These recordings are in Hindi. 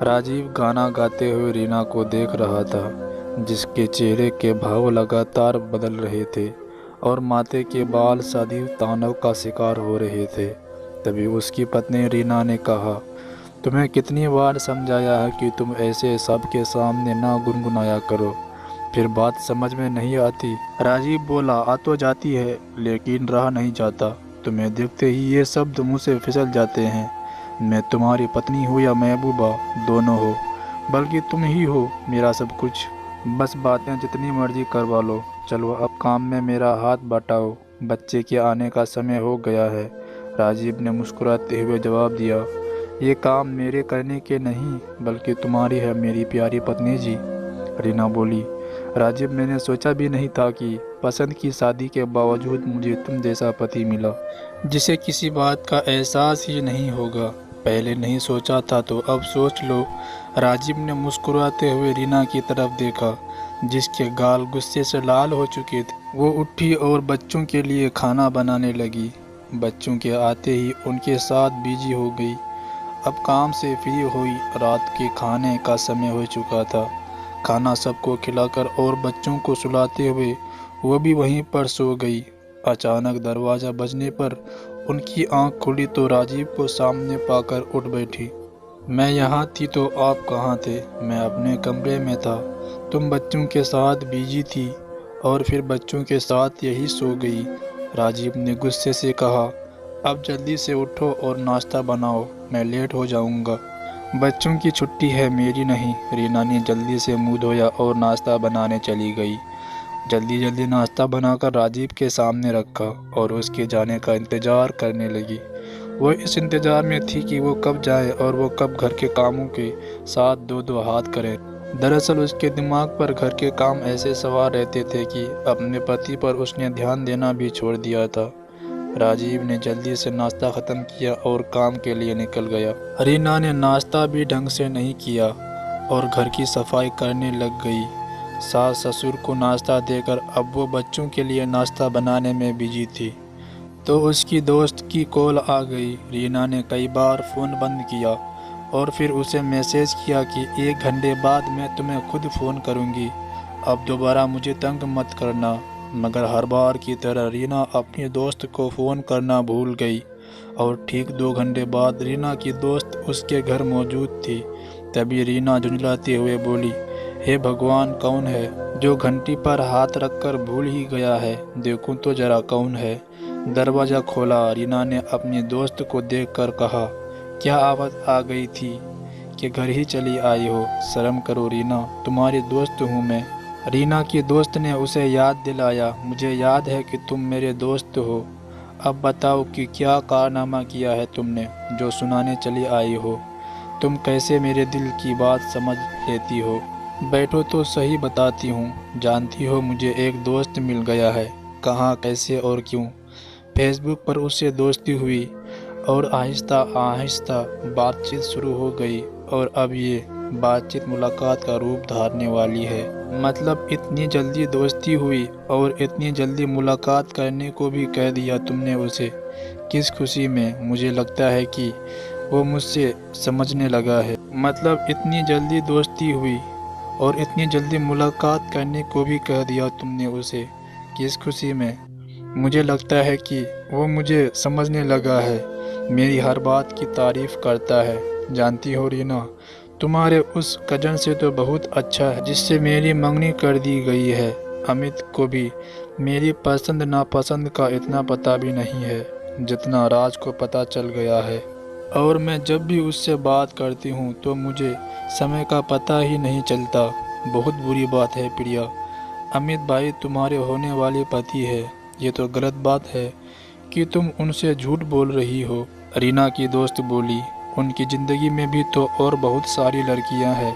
राजीव गाना गाते हुए रीना को देख रहा था, जिसके चेहरे के भाव लगातार बदल रहे थे और माथे के बाल सदैव तनाव का शिकार हो रहे थे। तभी उसकी पत्नी रीना ने कहा, तुम्हें कितनी बार समझाया है कि तुम ऐसे सबके सामने ना गुनगुनाया करो, फिर बात समझ में नहीं आती। राजीव बोला, आ तो जाती है लेकिन रहा नहीं जाता। तुम्हें देखते ही ये शब्द मुंह से फिसल जाते हैं। मैं तुम्हारी पत्नी हो या महबूबा, दोनों हो, बल्कि तुम ही हो मेरा सब कुछ। बस बातें जितनी मर्जी करवा लो, चलो अब काम में मेरा हाथ बटाओ, बच्चे के आने का समय हो गया है। राजीव ने मुस्कुराते हुए जवाब दिया, ये काम मेरे करने के नहीं बल्कि तुम्हारी है मेरी प्यारी पत्नी जी। रीना बोली, राजीव, मैंने सोचा भी नहीं था कि पसंद की शादी के बावजूद मुझे तुम जैसा पति मिला, जिसे किसी बात का एहसास ही नहीं होगा। पहले नहीं सोचा था तो अब सोच लो। राजीव ने मुस्कुराते हुए रीना की तरफ देखा, जिसके गाल गुस्से से लाल हो चुके थे। वो उठी और बच्चों के लिए खाना बनाने लगी। बच्चों के आते ही उनके साथ बिजी हो गई। अब काम से फ्री हुई, रात के खाने का समय हो चुका था। खाना सबको खिलाकर और बच्चों को सुलाते हुए वो भी वहीं पर सो गई। अचानक दरवाज़ा बजने पर उनकी आंख खुली तो राजीव को सामने पाकर उठ बैठी। मैं यहाँ थी तो आप कहाँ थे? मैं अपने कमरे में था। तुम बच्चों के साथ बिजी थी और फिर बच्चों के साथ यही सो गई। राजीव ने गुस्से से कहा, अब जल्दी से उठो और नाश्ता बनाओ, मैं लेट हो जाऊँगा। बच्चों की छुट्टी है, मेरी नहीं। रीना ने जल्दी से मुंह धोया और नाश्ता बनाने चली गई। जल्दी जल्दी नाश्ता बनाकर राजीव के सामने रखा और उसके जाने का इंतज़ार करने लगी। वो इस इंतज़ार में थी कि वो कब जाए और वो कब घर के कामों के साथ दो दो हाथ करे। दरअसल उसके दिमाग पर घर के काम ऐसे सवार रहते थे कि अपने पति पर उसने ध्यान देना भी छोड़ दिया था। राजीव ने जल्दी से नाश्ता ख़त्म किया और काम के लिए निकल गया। रीना ने नाश्ता भी ढंग से नहीं किया और घर की सफाई करने लग गई। सास ससुर को नाश्ता देकर अब वो बच्चों के लिए नाश्ता बनाने में बिजी थी तो उसकी दोस्त की कॉल आ गई। रीना ने कई बार फ़ोन बंद किया और फिर उसे मैसेज किया कि 1 घंटे बाद मैं तुम्हें खुद फ़ोन करूँगी, अब दोबारा मुझे तंग मत करना। मगर हर बार की तरह रीना अपनी दोस्त को फ़ोन करना भूल गई और ठीक 2 घंटे बाद रीना की दोस्त उसके घर मौजूद थी। तभी रीना झुंझलाते हुए बोली, हे भगवान, कौन है जो घंटी पर हाथ रखकर भूल ही गया है? देखूं तो जरा कौन है। दरवाज़ा खोला। रीना ने अपनी दोस्त को देखकर कहा, क्या आवाज़ आ गई थी कि घर ही चली आई हो? शर्म करो रीना, तुम्हारी दोस्त हूँ मैं। रीना की दोस्त ने उसे याद दिलाया, मुझे याद है कि तुम मेरे दोस्त हो। अब बताओ कि क्या कारनामा किया है तुमने जो सुनाने चली आई हो? तुम कैसे मेरे दिल की बात समझ लेती हो? बैठो तो सही बताती हूँ। जानती हो, मुझे एक दोस्त मिल गया है। कहाँ, कैसे और क्यों? फेसबुक पर उससे दोस्ती हुई और आहिस्ता आहिस्ता बातचीत शुरू हो गई और अब ये बातचीत मुलाकात का रूप धारने वाली है। मतलब इतनी जल्दी दोस्ती हुई और इतनी जल्दी मुलाकात करने को भी कह दिया तुमने उसे। किस खुशी में? मुझे लगता है कि वो मुझसे समझने लगा है। मतलब इतनी जल्दी दोस्ती हुई और इतनी जल्दी मुलाकात करने को भी कह दिया तुमने उसे। किस खुशी में? मुझे लगता है कि वो मुझे समझने लगा है, मेरी हर बात की तारीफ़ करता है। जानती हो रीना, तुम्हारे उस कज़न से तो बहुत अच्छा है जिससे मेरी मंगनी कर दी गई है। अमित को भी मेरी पसंद नापसंद का इतना पता भी नहीं है जितना राज को पता चल गया है। और मैं जब भी उससे बात करती हूँ तो मुझे समय का पता ही नहीं चलता। बहुत बुरी बात है प्रिया, अमित भाई तुम्हारे होने वाले पति है। ये तो गलत बात है कि तुम उनसे झूठ बोल रही हो। रीना की दोस्त बोली, उनकी ज़िंदगी में भी तो और बहुत सारी लड़कियां हैं,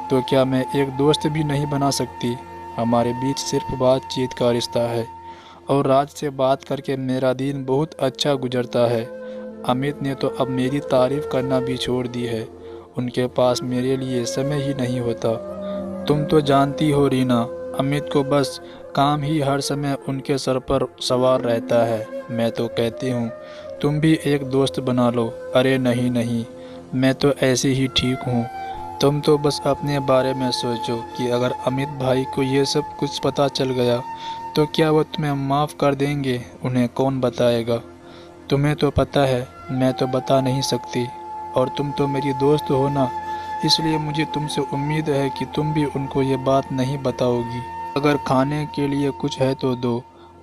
तो क्या मैं एक दोस्त भी नहीं बना सकती? हमारे बीच सिर्फ बातचीत का रिश्ता है और राज से बात करके मेरा दिन बहुत अच्छा गुजरता है। अमित ने तो अब मेरी तारीफ़ करना भी छोड़ दी है, उनके पास मेरे लिए समय ही नहीं होता। तुम तो जानती हो रीना, अमित को बस काम ही हर समय उनके सर पर सवार रहता है। मैं तो कहती हूँ तुम भी एक दोस्त बना लो। अरे नहीं नहीं, मैं तो ऐसे ही ठीक हूँ। तुम तो बस अपने बारे में सोचो कि अगर अमित भाई को ये सब कुछ पता चल गया तो क्या वो तुम्हें माफ़ कर देंगे? उन्हें कौन बताएगा? तुम्हें तो पता है मैं तो बता नहीं सकती, और तुम तो मेरी दोस्त हो ना, इसलिए मुझे तुमसे उम्मीद है कि तुम भी उनको ये बात नहीं बताओगी। अगर खाने के लिए कुछ है तो दो,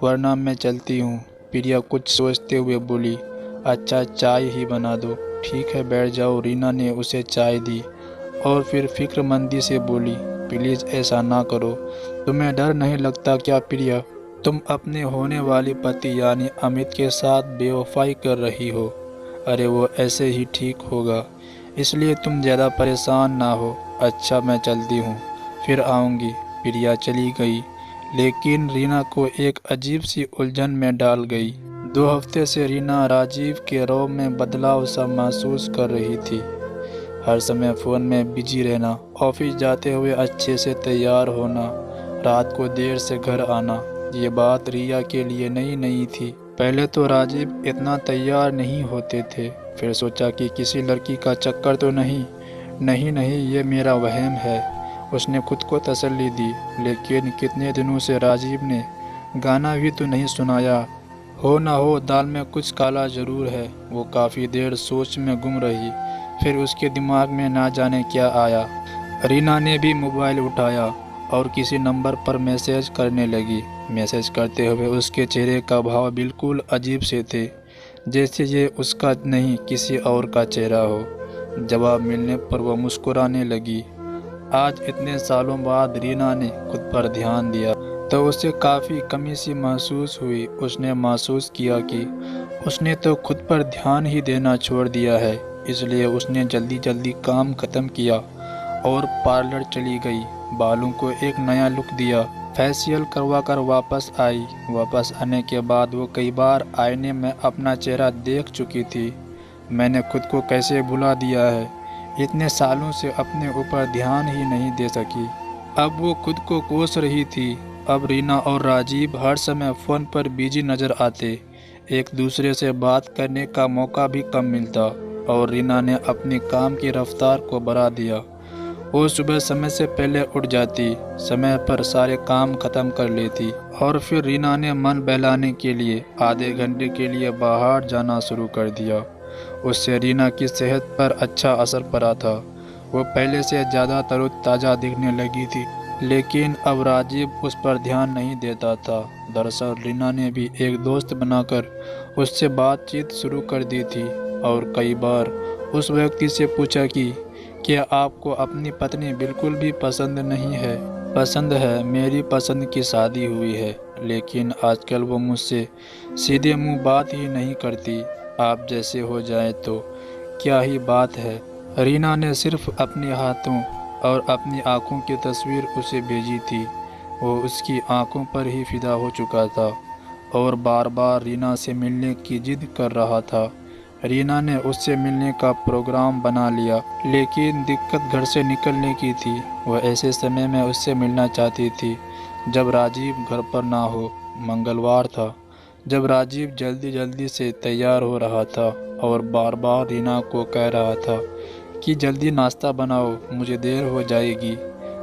वरना मैं चलती हूँ। प्रिया कुछ सोचते हुए बोली, अच्छा चाय ही बना दो। ठीक है बैठ जाओ। रीना ने उसे चाय दी और फिर फिक्रमंदी से बोली, प्लीज़ ऐसा ना करो। तुम्हें डर नहीं लगता क्या प्रिया? तुम अपने होने वाले पति यानी अमित के साथ बेवफाई कर रही हो। अरे वो ऐसे ही ठीक होगा, इसलिए तुम ज़्यादा परेशान ना हो। अच्छा मैं चलती हूँ, फिर आऊँगी। प्रिया चली गई, लेकिन रीना को एक अजीब सी उलझन में डाल गई। 2 हफ्ते से रीना राजीव के रौब में बदलाव सा महसूस कर रही थी। हर समय फ़ोन में बिजी रहना, ऑफिस जाते हुए अच्छे से तैयार होना, रात को देर से घर आना, ये बात रिया के लिए नई नहीं थी। पहले तो राजीव इतना तैयार नहीं होते थे, फिर सोचा कि किसी लड़की का चक्कर तो नहीं। नहीं नहीं, ये मेरा वहम है। उसने खुद को तसल्ली दी। लेकिन कितने दिनों से राजीव ने गाना भी तो नहीं सुनाया। हो ना हो दाल में कुछ काला ज़रूर है। वो काफ़ी देर सोच में गुम रही, फिर उसके दिमाग में ना जाने क्या आया। रीना ने भी मोबाइल उठाया और किसी नंबर पर मैसेज करने लगी। मैसेज करते हुए उसके चेहरे का भाव बिल्कुल अजीब से थे, जैसे ये उसका नहीं किसी और का चेहरा हो। जवाब मिलने पर वह मुस्कुराने लगी। आज इतने सालों बाद रीना ने खुद पर ध्यान दिया तो उसे काफ़ी कमी सी महसूस हुई। उसने महसूस किया कि उसने तो खुद पर ध्यान ही देना छोड़ दिया है, इसलिए उसने जल्दी जल्दी काम ख़त्म किया और पार्लर चली गई। बालों को एक नया लुक दिया, फेशियल करवा कर वापस आई। वापस आने के बाद वो कई बार आईने में अपना चेहरा देख चुकी थी। मैंने खुद को कैसे भुला दिया है, इतने सालों से अपने ऊपर ध्यान ही नहीं दे सकी। अब वो खुद को कोस रही थी। अब रीना और राजीव हर समय फ़ोन पर बिजी नज़र आते, एक दूसरे से बात करने का मौका भी कम मिलता, और रीना ने अपने काम की रफ्तार को बढ़ा दिया। वो सुबह समय से पहले उठ जाती, समय पर सारे काम ख़त्म कर लेती, और फिर रीना ने मन बहलाने के लिए आधे घंटे के लिए बाहर जाना शुरू कर दिया। उससे रीना की सेहत पर अच्छा असर पड़ा था। वो पहले से ज़्यादा तरोताज़ा दिखने लगी थी, लेकिन अब राजीव उस पर ध्यान नहीं देता था। दरअसल रीना ने भी एक दोस्त बनाकर उससे बातचीत शुरू कर दी थी, और कई बार उस व्यक्ति से पूछा कि क्या आपको अपनी पत्नी बिल्कुल भी पसंद नहीं है? पसंद है, मेरी पसंद की शादी हुई है, लेकिन आजकल वो मुझसे सीधे मुंह बात ही नहीं करती। आप जैसे हो जाए तो क्या ही बात है। रीना ने सिर्फ अपने हाथों और अपनी आंखों की तस्वीर उसे भेजी थी। वो उसकी आंखों पर ही फिदा हो चुका था और बार बार रीना से मिलने की जिद कर रहा था। रीना ने उससे मिलने का प्रोग्राम बना लिया, लेकिन दिक्कत घर से निकलने की थी। वह ऐसे समय में उससे मिलना चाहती थी जब राजीव घर पर ना हो। मंगलवार था, जब राजीव जल्दी जल्दी से तैयार हो रहा था और बार बार रीना को कह रहा था कि जल्दी नाश्ता बनाओ, मुझे देर हो जाएगी।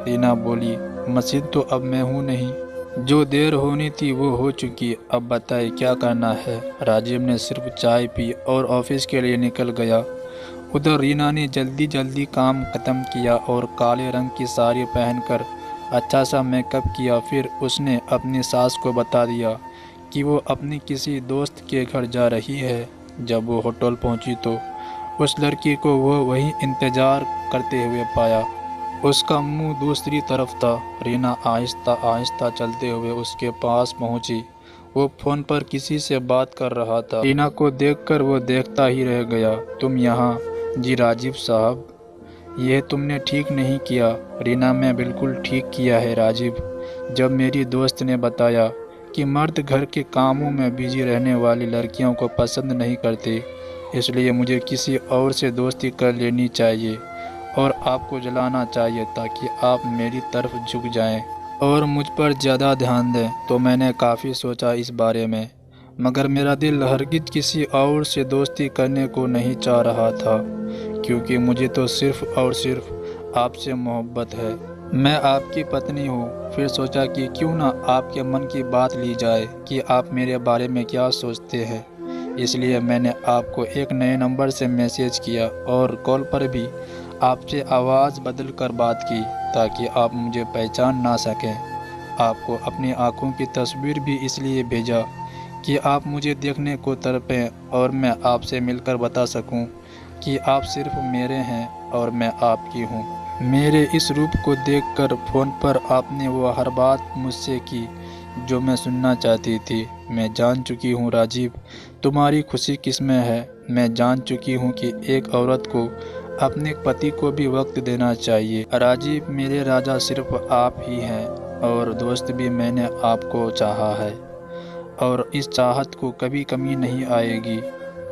रीना बोली, मशीन तो अब मैं हूँ नहीं, जो देर होनी थी वो हो चुकी, अब बताए क्या करना है। राजीव ने सिर्फ चाय पी और ऑफिस के लिए निकल गया। उधर रीना ने जल्दी जल्दी काम खत्म किया और काले रंग की साड़ी पहनकर अच्छा सा मेकअप किया। फिर उसने अपनी सास को बता दिया कि वो अपनी किसी दोस्त के घर जा रही है। जब वो होटल पहुंची तो उस लड़की को वो वहीं इंतज़ार करते हुए पाया। उसका मुंह दूसरी तरफ था। रीना आहिस्ता आहिस्ता चलते हुए उसके पास पहुंची। वो फ़ोन पर किसी से बात कर रहा था। रीना को देखकर वो देखता ही रह गया। तुम यहाँ? जी राजीव साहब, यह तुमने ठीक नहीं किया। रीना, मैं बिल्कुल ठीक किया है राजीव। जब मेरी दोस्त ने बताया कि मर्द घर के कामों में बिजी रहने वाली लड़कियों को पसंद नहीं करते, इसलिए मुझे किसी और से दोस्ती कर लेनी चाहिए और आपको जलाना चाहिए ताकि आप मेरी तरफ झुक जाएं और मुझ पर ज़्यादा ध्यान दें। तो मैंने काफ़ी सोचा इस बारे में, मगर मेरा दिल हरगिज़ किसी और से दोस्ती करने को नहीं चाह रहा था, क्योंकि मुझे तो सिर्फ़ और सिर्फ आपसे मोहब्बत है। मैं आपकी पत्नी हूँ। फिर सोचा कि क्यों ना आपके मन की बात ली जाए कि आप मेरे बारे में क्या सोचते हैं। इसलिए मैंने आपको एक नए नंबर से मैसेज किया और कॉल पर भी आपसे आवाज़ बदल कर बात की ताकि आप मुझे पहचान ना सकें। आपको अपनी आँखों की तस्वीर भी इसलिए भेजा कि आप मुझे देखने को तड़पें और मैं आपसे मिलकर बता सकूं कि आप सिर्फ मेरे हैं और मैं आपकी हूं। मेरे इस रूप को देखकर फ़ोन पर आपने वो हर बात मुझसे की जो मैं सुनना चाहती थी। मैं जान चुकी हूँ राजीव, तुम्हारी खुशी किसमें है। मैं जान चुकी हूँ कि एक औरत को अपने पति को भी वक्त देना चाहिए। राजीव, मेरे राजा सिर्फ आप ही हैं और दोस्त भी मैंने आपको चाहा है और इस चाहत को कभी कमी नहीं आएगी।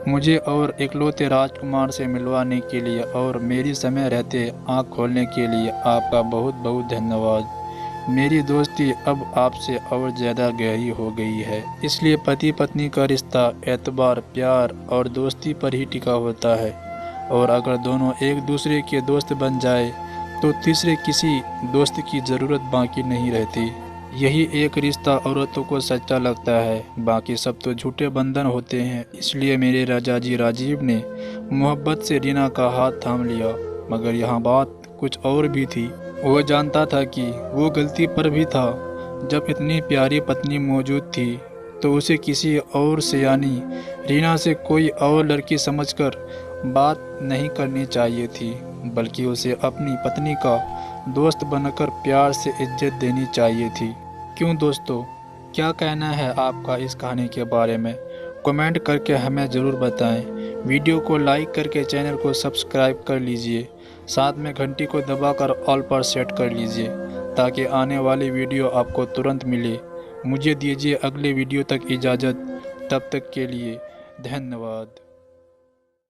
मुझे और इकलौते राजकुमार से मिलवाने के लिए और मेरी समय रहते आँख खोलने के लिए आपका बहुत बहुत धन्यवाद। मेरी दोस्ती अब आपसे और ज़्यादा गहरी हो गई है। इसलिए पति पत्नी का रिश्ता एतबार, प्यार और दोस्ती पर ही टिका होता है और अगर दोनों एक दूसरे के दोस्त बन जाए तो तीसरे किसी दोस्त की ज़रूरत बाकी नहीं रहती। यही एक रिश्ता औरतों को सच्चा लगता है, बाकी सब तो झूठे बंधन होते हैं। इसलिए मेरे राजा जी राजीव ने मोहब्बत से रीना का हाथ थाम लिया, मगर यहाँ बात कुछ और भी थी। वो जानता था कि वो गलती पर भी था। जब इतनी प्यारी पत्नी मौजूद थी तो उसे किसी और से यानी रीना से कोई और लड़की समझकर बात नहीं करनी चाहिए थी, बल्कि उसे अपनी पत्नी का दोस्त बनकर प्यार से इज्जत देनी चाहिए थी। क्यों दोस्तों, क्या कहना है आपका इस कहानी के बारे में? कमेंट करके हमें ज़रूर बताएं। वीडियो को लाइक करके चैनल को सब्सक्राइब कर लीजिए, साथ में घंटी को दबाकर ऑल पर सेट कर लीजिए ताकि आने वाली वीडियो आपको तुरंत मिले। मुझे दीजिए अगले वीडियो तक इजाज़त, तब तक के लिए धन्यवाद।